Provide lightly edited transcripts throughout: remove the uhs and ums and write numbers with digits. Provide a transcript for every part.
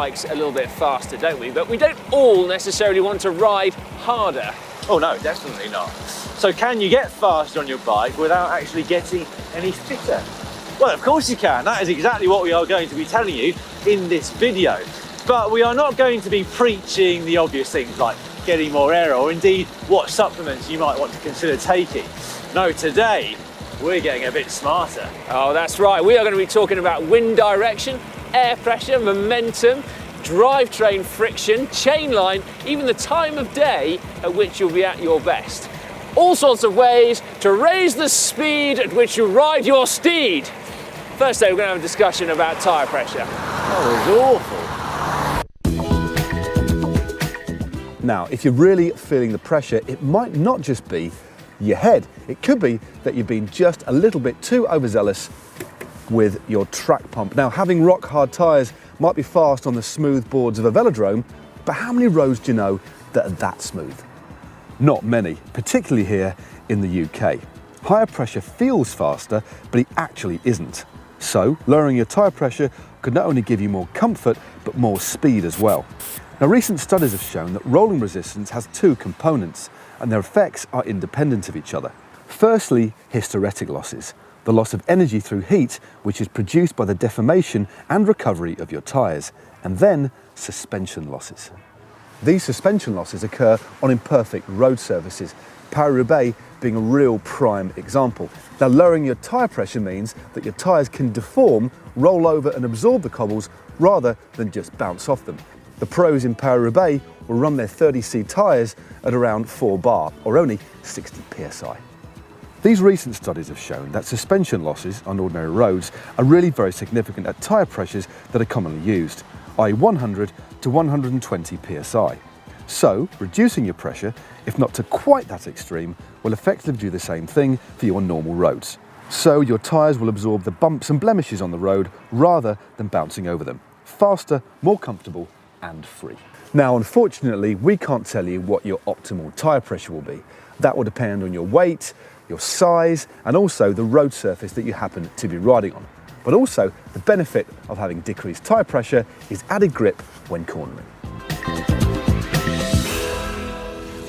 bikes a little bit faster, don't we? But we don't all necessarily want to ride harder. Oh no, definitely not. So can you get faster on your bike without actually getting any fitter? Well, of course you can. That is exactly what we are going to be telling you in this video. But we are not going to be preaching the obvious things like getting more air, or indeed what supplements you might want to consider taking. No, today we're getting a bit smarter. Oh, that's right. We are going to be talking about wind direction, air pressure, momentum, drivetrain friction, chain line, even the time of day at which you'll be at your best. All sorts of ways to raise the speed at which you ride your steed. First though, we're going to have a discussion about tyre pressure. Oh, it's awful. Now, if you're really feeling the pressure, it might not just be your head. It could be that you've been just a little bit too overzealous with your track pump. Now, having rock hard tyres might be fast on the smooth boards of a velodrome, but how many roads do you know that are that smooth? Not many, particularly here in the UK. Higher pressure feels faster, but it actually isn't. So, lowering your tyre pressure could not only give you more comfort, but more speed as well. Now, recent studies have shown that rolling resistance has two components, and their effects are independent of each other. Firstly, hysteretic losses, the loss of energy through heat, which is produced by the deformation and recovery of your tyres, and then suspension losses. These suspension losses occur on imperfect road surfaces, Paris-Roubaix being a real prime example. Now, lowering your tyre pressure means that your tyres can deform, roll over and absorb the cobbles rather than just bounce off them. The pros in Paris-Roubaix will run their 30C tyres at around 4 bar, or only 60 psi. These recent studies have shown that suspension losses on ordinary roads are really very significant at tyre pressures that are commonly used, i.e. 100 to 120 psi. So, reducing your pressure, if not to quite that extreme, will effectively do the same thing for your normal roads. So your tyres will absorb the bumps and blemishes on the road rather than bouncing over them. Faster, more comfortable, and free. Now, unfortunately, we can't tell you what your optimal tyre pressure will be. That will depend on your weight, your size, and also the road surface that you happen to be riding on. But also, the benefit of having decreased tyre pressure is added grip when cornering.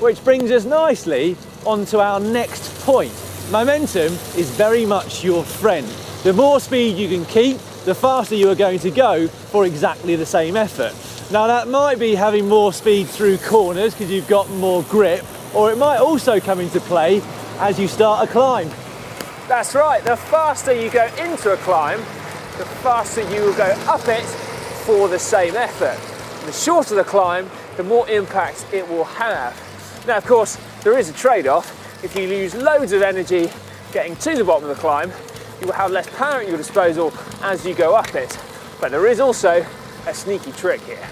Which brings us nicely onto our next point. Momentum is very much your friend. The more speed you can keep, the faster you are going to go for exactly the same effort. Now, that might be having more speed through corners because you've got more grip, or it might also come into play as you start a climb. That's right, the faster you go into a climb, the faster you will go up it for the same effort. The shorter the climb, the more impact it will have. Now, of course, there is a trade-off. If you lose loads of energy getting to the bottom of the climb, you will have less power at your disposal as you go up it. But there is also a sneaky trick here.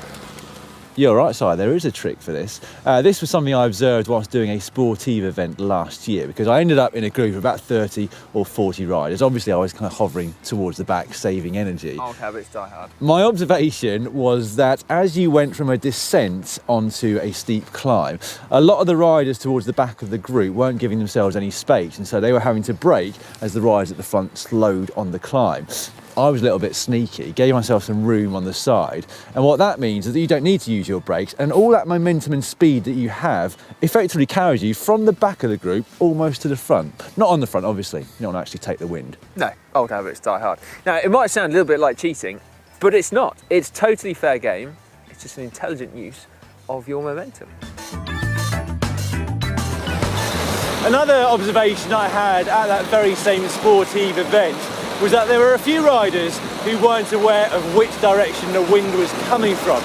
You're right, Si, there is a trick for this. This was something I observed whilst doing a sportive event last year, because I ended up in a group of about 30 or 40 riders. Obviously, I was kind of hovering towards the back, saving energy. Old habits die hard. My observation was that as you went from a descent onto a steep climb, a lot of the riders towards the back of the group weren't giving themselves any space, and so they were having to brake as the riders at the front slowed on the climb. I was a little bit sneaky, gave myself some room on the side, and what that means is that you don't need to use your brakes, and all that momentum and speed that you have effectively carries you from the back of the group almost to the front. Not on the front, obviously, you don't want to actually take the wind. No, old habits die hard. Now, it might sound a little bit like cheating, but it's not. It's totally fair game. It's just an intelligent use of your momentum. Another observation I had at that very same sportive event was that there were a few riders who weren't aware of which direction the wind was coming from.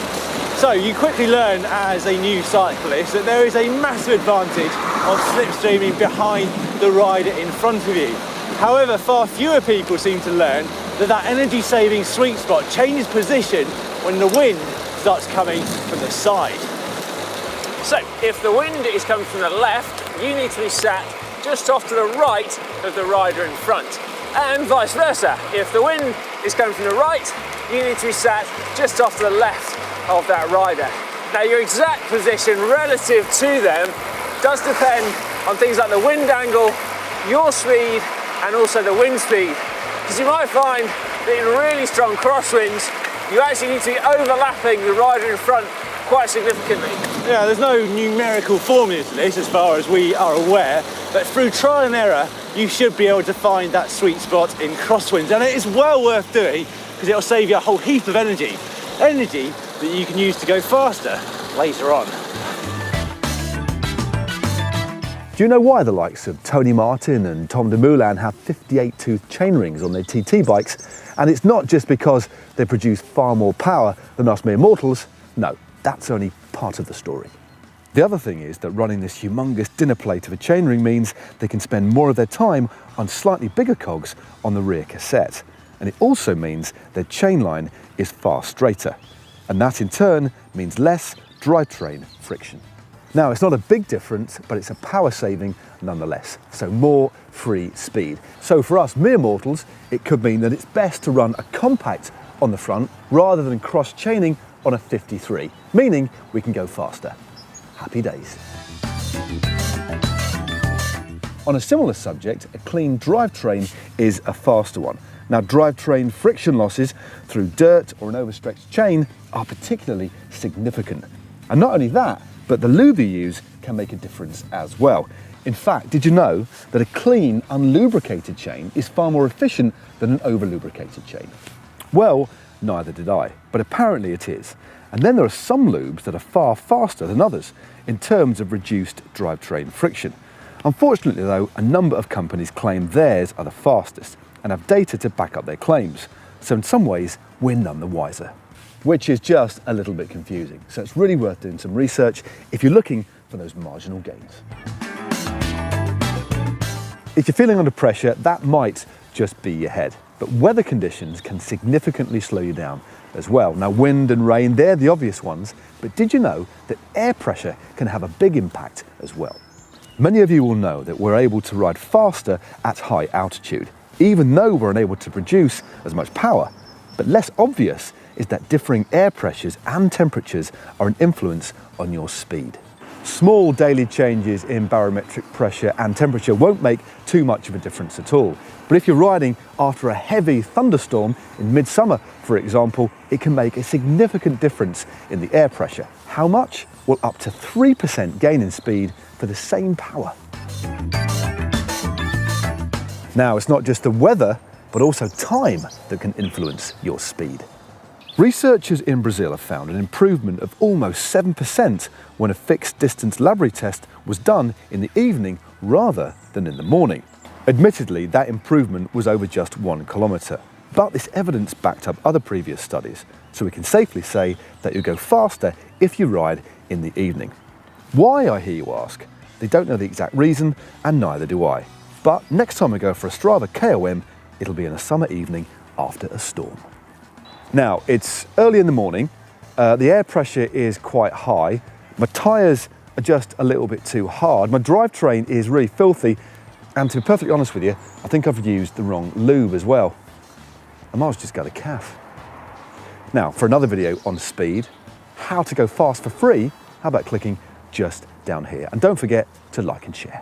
So you quickly learn as a new cyclist that there is a massive advantage of slipstreaming behind the rider in front of you. However, far fewer people seem to learn that that energy-saving sweet spot changes position when the wind starts coming from the side. So, if the wind is coming from the left, you need to be sat just off to the right of the rider in front. And vice versa. If the wind is coming from the right, you need to be sat just off to the left of that rider. Now, your exact position relative to them does depend on things like the wind angle, your speed, and also the wind speed. Because you might find that in really strong crosswinds, you actually need to be overlapping the rider in front quite significantly. Yeah, there's no numerical formula to this as far as we are aware, but through trial and error, you should be able to find that sweet spot in crosswinds, and it is well worth doing because it'll save you a whole heap of energy that you can use to go faster later on. Do you know why the likes of Tony Martin and Tom Dumoulin have 58-tooth chainrings on their TT bikes? And it's not just because they produce far more power than us mere mortals. No, that's only part of the story. The other thing is that running this humongous dinner plate of a chainring means they can spend more of their time on slightly bigger cogs on the rear cassette. And it also means their chain line is far straighter. And that in turn means less drivetrain friction. Now, it's not a big difference, but it's a power saving nonetheless, so more free speed. So for us mere mortals, it could mean that it's best to run a compact on the front rather than cross-chaining on a 53, meaning we can go faster. Happy days. On a similar subject, a clean drivetrain is a faster one. Now, drivetrain friction losses through dirt or an overstretched chain are particularly significant. And not only that, but the lube you use can make a difference as well. In fact, did you know that a clean, unlubricated chain is far more efficient than an over-lubricated chain? Well, neither did I, but apparently it is. And then there are some lubes that are far faster than others in terms of reduced drivetrain friction. Unfortunately though, a number of companies claim theirs are the fastest and have data to back up their claims. So in some ways, we're none the wiser, which is just a little bit confusing. So it's really worth doing some research if you're looking for those marginal gains. If you're feeling under pressure, that might just be your head. But weather conditions can significantly slow you down as well. Now, wind and rain, they're the obvious ones, but did you know that air pressure can have a big impact as well? Many of you will know that we're able to ride faster at high altitude, even though we're unable to produce as much power. But less obvious is that differing air pressures and temperatures are an influence on your speed. Small daily changes in barometric pressure and temperature won't make too much of a difference at all. But if you're riding after a heavy thunderstorm in midsummer, for example, it can make a significant difference in the air pressure. How much? Well, up to 3% gain in speed for the same power. Now, it's not just the weather, but also time that can influence your speed. Researchers in Brazil have found an improvement of almost 7% when a fixed distance laboratory test was done in the evening rather than in the morning. Admittedly, that improvement was over just 1 kilometre, but this evidence backed up other previous studies, so we can safely say that you go faster if you ride in the evening. Why, I hear you ask? They don't know the exact reason, and neither do I. But next time I go for a Strava KOM, it'll be in a summer evening after a storm. Now, it's early in the morning, the air pressure is quite high, my tyres are just a little bit too hard, my drivetrain is really filthy, and to be perfectly honest with you, I think I've used the wrong lube as well. I might as well just go to calf. Now, for another video on speed, how to go fast for free, how about clicking just down here? And don't forget to like and share.